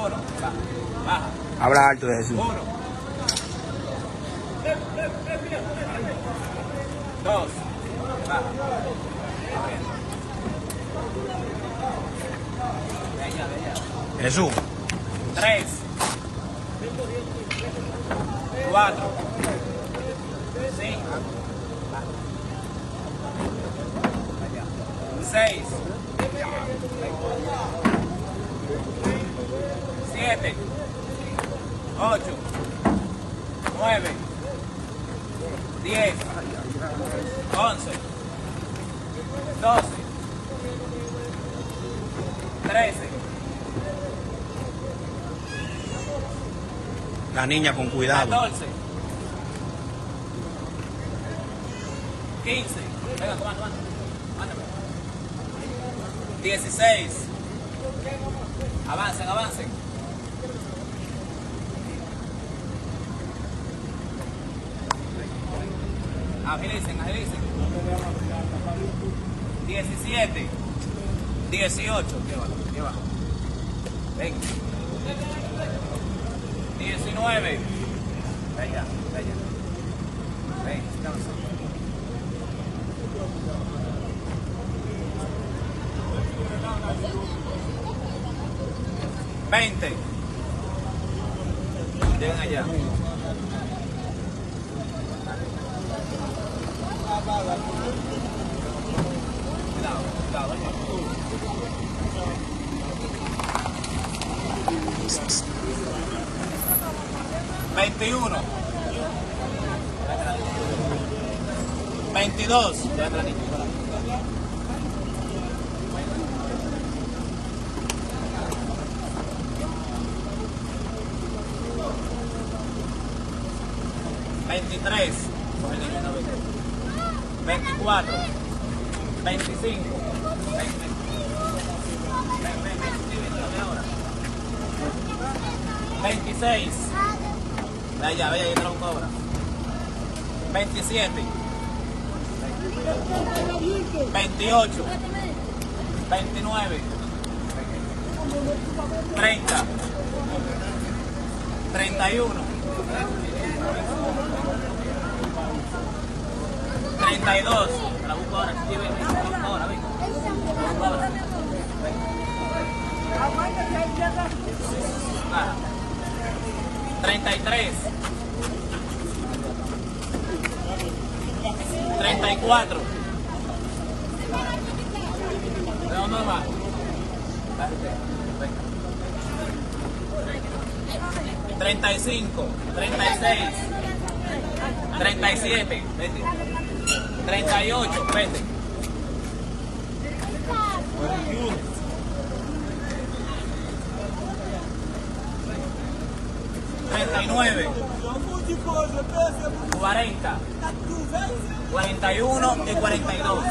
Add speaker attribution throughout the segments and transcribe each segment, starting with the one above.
Speaker 1: Uno. Baja.
Speaker 2: Habla alto de Jesús.
Speaker 1: 1, 2, baja. De allá.
Speaker 2: Jesús.
Speaker 1: 3, 4, 5, 6, 7, 8, 9, 10, 11, 12, 13.
Speaker 2: La niña con cuidado.
Speaker 1: 14, 15, venga, toma, mándame. 16, avancen. Agilicen. 17, 18, llévalo. Venga. 19. Venga. Ven, descansa. 20. Lleguen allá. Cuidado. 21. 22. 23. 24. 25. 26. Vaya, yo te lo busco ahora. 27. 28. 29. 30. 31. 32. Te la busco ahora, ven. 33. 34. ¿De dónde va? 35, 36, 37, 38, vete. 39, 40, 41 y 42.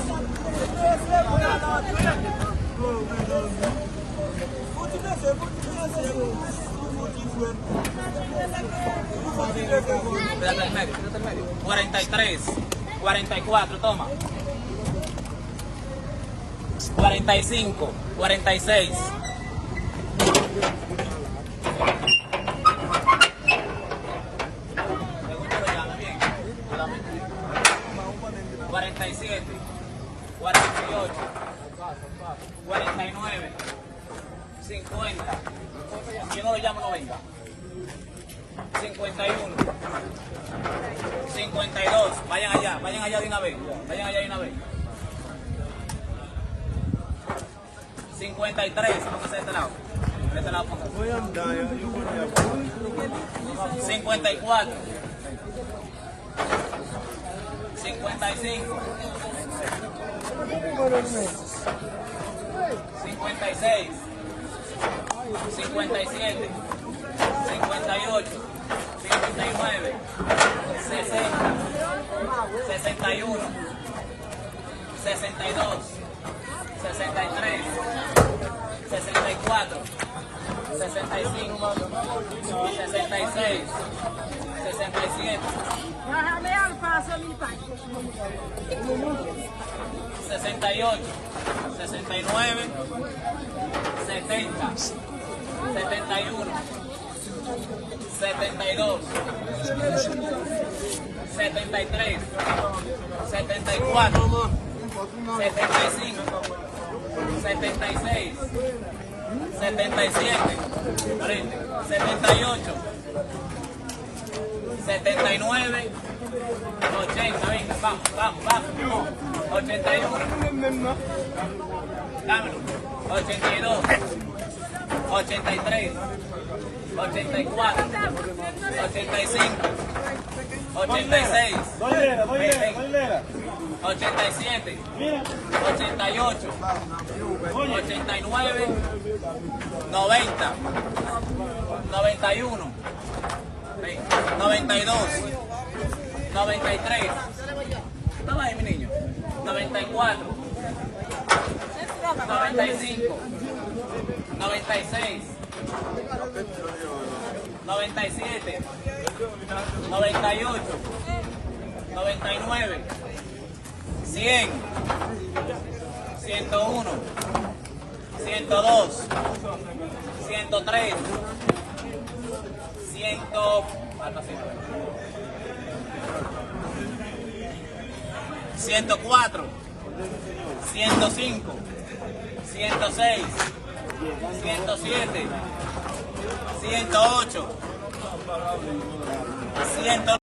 Speaker 1: Espérate el medio. 43, 44, toma. 45, 46. 47, 48, 49, 50. Si yo no lo llamo, no venga. 51, 52. Vayan allá de una vez. 53, póngase de este lado. De este lado, póngase. 54. 55, 56, 57, 58, 59, 60, 61, 62, 63, 64, 65, 66, 67.
Speaker 3: Bájame al paso, mi pai.
Speaker 1: 68, 69, 70, 71, 72, 73, 74, 75, 76, 77, 78, 79, 80, venga, vamos, 81, dámelo, 82, 83, 84, 85, 86, 87, 88, 89, 90, 91, 92, 93, ¿estaba ahí mi niño? 94, 95, 96, 97, 98, 99, 100, 101, 102, 103, 104, 105, 106, 107, 108, 100.